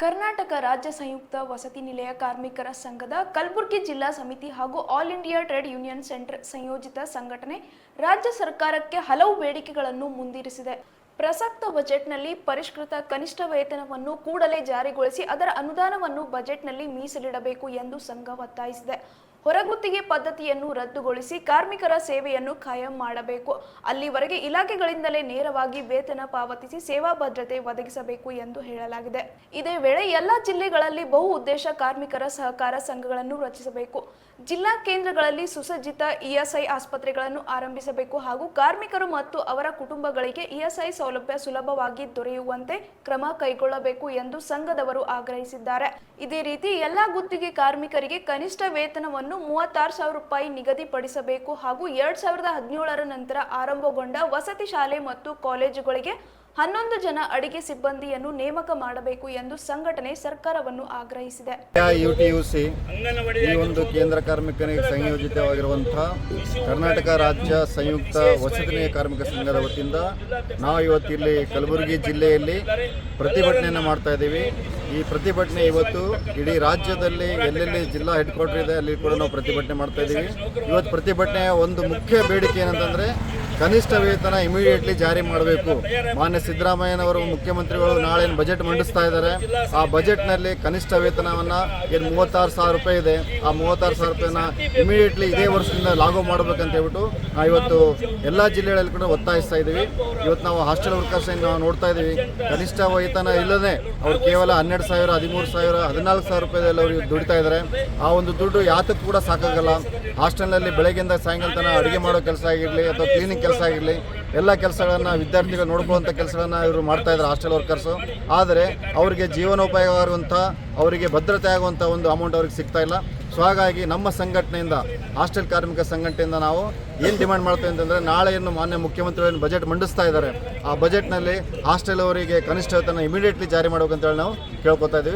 ಕರ್ನಾಟಕ ರಾಜ್ಯ ಸಂಯುಕ್ತ ವಸತಿ ನಿಲಯ ಕಾರ್ಮಿಕರ ಸಂಘದ ಕಲಬುರಗಿ ಜಿಲ್ಲಾ ಸಮಿತಿ ಹಾಗೂ all India trade union centre ಸಂಯೋಜಿತ ಸಂಘಟನೆ ರಾಜ್ಯ ಸರ್ಕಾರಕ್ಕೆ ಹಲವು ಬೇಡಿಕೆಗಳನ್ನು ಮುಂದಿರಿಸಿದೆ. ಪ್ರಸಕ್ತ ಬಜೆಟ್ನಲ್ಲಿ ಪರಿಷ್ಕೃತ ಕನಿಷ್ಠ ವೇತನವನ್ನು ಕೂಡಲೇ ಜಾರಿಗೊಳಿಸಿ ಅದರ ಅನುದಾನವನ್ನು ಬಜೆಟ್ನಲ್ಲಿ ಮೀಸಲಿಡಬೇಕು ಎಂದು ಸಂಘ ಒತ್ತಾಯಿಸಿದೆ. ಹೊರಗುತ್ತಿಗೆ ಪದ್ಧತಿಯನ್ನು ರದ್ದುಗೊಳಿಸಿ ಕಾರ್ಮಿಕರ ಸೇವೆಯನ್ನು ಕಾಯಂ ಮಾಡಬೇಕು. ಅಲ್ಲಿವರೆಗೆ ಇಲಾಖೆಗಳಿಂದಲೇ ನೇರವಾಗಿ ವೇತನ ಪಾವತಿಸಿ ಸೇವಾ ಭದ್ರತೆ ಒದಗಿಸಬೇಕು ಎಂದು ಹೇಳಲಾಗಿದೆ. ಇದೇ ವೇಳೆ ಎಲ್ಲ ಜಿಲ್ಲೆಗಳಲ್ಲಿ ಬಹು ಉದ್ದೇಶ ಕಾರ್ಮಿಕರ ಸಹಕಾರ ಸಂಘಗಳನ್ನು ರಚಿಸಬೇಕು. ಜಿಲ್ಲಾ ಕೇಂದ್ರಗಳಲ್ಲಿ ಸುಸಜ್ಜಿತ ಇಎಸ್ಐ ಆಸ್ಪತ್ರೆಗಳನ್ನು ಆರಂಭಿಸಬೇಕು ಹಾಗೂ ಕಾರ್ಮಿಕರು ಮತ್ತು ಅವರ ಕುಟುಂಬಗಳಿಗೆ ಇಎಸ್ಐ ಸೌಲಭ್ಯ ಸುಲಭವಾಗಿ ದೊರೆಯುವಂತೆ ಕ್ರಮ ಕೈಗೊಳ್ಳಬೇಕು ಎಂದು ಸಂಘದವರು ಆಗ್ರಹಿಸಿದ್ದಾರೆ. ಇದೇ ರೀತಿ ಎಲ್ಲಾ ಗುತ್ತಿಗೆ ಕಾರ್ಮಿಕರಿಗೆ ಕನಿಷ್ಠ ವೇತನವನ್ನು 36,000 ರೂಪಾಯಿ ನಿಗದಿಪಡಿಸಬೇಕು ಹಾಗೂ 2017ರ ನಂತರ ಆರಂಭಗೊಂಡ ವಸತಿ ಶಾಲೆ ಮತ್ತು ಕಾಲೇಜುಗಳಿಗೆ 11 ಜನ ಅಡಿಗೆ ಸಿಬ್ಬಂದಿಯನ್ನು ನೇಮಕ ಮಾಡಬೇಕು ಎಂದು ಸಂಘಟನೆ ಸರ್ಕಾರವನ್ನು ಆಗ್ರಹಿಸಿದೆ. ಯುಟಿಯುಸಿ ಈ ಒಂದು ಕೇಂದ್ರ ಕಾರ್ಮಿಕರಿಗೆ ಸಂಯೋಜಿತವಾಗಿರುವಂತಹ ಕರ್ನಾಟಕ ರಾಜ್ಯ ಸಂಯುಕ್ತ ವಸತಿ ಕಾರ್ಮಿಕ ಸಂಘದ ವತಿಯಿಂದ ನಾವು ಇವತ್ತು ಇಲ್ಲಿ ಕಲಬುರಗಿ ಜಿಲ್ಲೆಯಲ್ಲಿ ಪ್ರತಿಭಟನೆಯನ್ನು ಮಾಡ್ತಾ ಇದ್ದೀವಿ. ಈ ಪ್ರತಿಭಟನೆ ಇವತ್ತು ಇಡೀ ರಾಜ್ಯದಲ್ಲಿ ಎಲ್ಲೆಲ್ಲಿ ಜಿಲ್ಲಾ ಹೆಡ್ ಕ್ವಾರ್ಟರ್ ಇದೆ ಅಲ್ಲಿ ಕೂಡ ನಾವು ಪ್ರತಿಭಟನೆ ಮಾಡ್ತಾ ಇದ್ದೀವಿ. ಇವತ್ತು ಪ್ರತಿಭಟನೆಯ ಒಂದು ಮುಖ್ಯ ಬೇಡಿಕೆ ಏನಂತಂದರೆ ಕನಿಷ್ಠ ವೇತನ ಇಮಿಡಿಯೇಟ್ಲಿ ಜಾರಿ ಮಾಡಬೇಕು. ಮಾನ್ಯ ಸಿದ್ದರಾಮಯ್ಯನವರು ಮುಖ್ಯಮಂತ್ರಿಗಳು ನಾಳೆ ಬಜೆಟ್ ಮಂಡಿಸ್ತಾ ಇದ್ದಾರೆ. ಆ ಬಜೆಟ್ನಲ್ಲಿ ಕನಿಷ್ಠ ವೇತನವನ್ನು ಏನು 36,000 ರೂಪಾಯಿ ಇದೆ, ಆ 36,000 ರೂಪಾಯಿನ ಇಮಿಡಿಯೇಟ್ಲಿ ಇದೇ ವರ್ಷದಿಂದ ಲಾಗು ಮಾಡಬೇಕಂತ ಹೇಳ್ಬಿಟ್ಟು ನಾವು ಇವತ್ತು ಎಲ್ಲ ಜಿಲ್ಲೆಗಳಲ್ಲಿ ಕೂಡ ಒತ್ತಾಯಿಸ್ತಾ ಇದ್ದೀವಿ. ಇವತ್ತು ನಾವು ಹಾಸ್ಟೆಲ್ ವರ್ಕರ್ಸ್ ನಾವು ನೋಡ್ತಾ ಇದ್ದೀವಿ, ಕನಿಷ್ಠ ವೇತನ ಇಲ್ಲದೆ ಅವ್ರು ಕೇವಲ 12,000, 13,000, 14,000 ರೂಪಾಯಿದಲ್ಲಿ ಅವರು ದುಡಿತಾ ಇದ್ದಾರೆ. ಆ ಒಂದು ದುಡ್ಡು ಯಾತಕ್ಕೂ ಕೂಡ ಸಾಕಾಗಲ್ಲ. ಹಾಸ್ಟೆಲ್ನಲ್ಲಿ ಬೆಳಗ್ಗೆಯಿಂದ ಸಾಯಂಕಾಲ ತನಕ ಅಡುಗೆ ಮಾಡೋ ಕೆಲಸ ಆಗಿರಲಿ ಅಥವಾ ಕ್ಲೀನಿಂಗ್ ಕೆಲಸ ಆಗಿರಲಿ, ಎಲ್ಲ ಕೆಲಸಗಳನ್ನು ವಿದ್ಯಾರ್ಥಿಗಳು ನೋಡ್ಕೊಳ್ಳುವಂಥ ಕೆಲಸಗಳನ್ನು ಇವರು ಮಾಡ್ತಾ ಇದ್ದಾರೆ ಹಾಸ್ಟೆಲ್ ವರ್ಕರ್ಸು. ಆದರೆ ಅವರಿಗೆ ಜೀವನೋಪಾಯವಾಗುವಂಥ, ಅವರಿಗೆ ಭದ್ರತೆ ಆಗುವಂಥ ಒಂದು ಅಮೌಂಟ್ ಅವ್ರಿಗೆ ಸಿಗ್ತಾ ಇಲ್ಲ. ಸೊ ಹಾಗಾಗಿ ನಮ್ಮ ಸಂಘಟನೆಯಿಂದ, ಹಾಸ್ಟೆಲ್ ಕಾರ್ಮಿಕ ಸಂಘಟನೆಯಿಂದ ನಾವು ಏನು ಡಿಮ್ಯಾಂಡ್ ಮಾಡ್ತೇವೆ ಅಂತಂದರೆ, ನಾಳೆಯನ್ನು ಮಾನ್ಯ ಮುಖ್ಯಮಂತ್ರಿಗಳು ಬಜೆಟ್ ಮಂಡಿಸ್ತಾ ಇದ್ದಾರೆ. ಆ ಬಜೆಟ್ನಲ್ಲಿ ಹಾಸ್ಟೆಲ್ ಅವರಿಗೆ ಕನಿಷ್ಠ ವೇತನ ಇಮಿಡಿಯೇಟ್ಲಿ ಜಾರಿ ಮಾಡಬೇಕಂತೇಳಿ ನಾವು ಕೇಳ್ಕೊತಾ ಇದ್ದೀವಿ.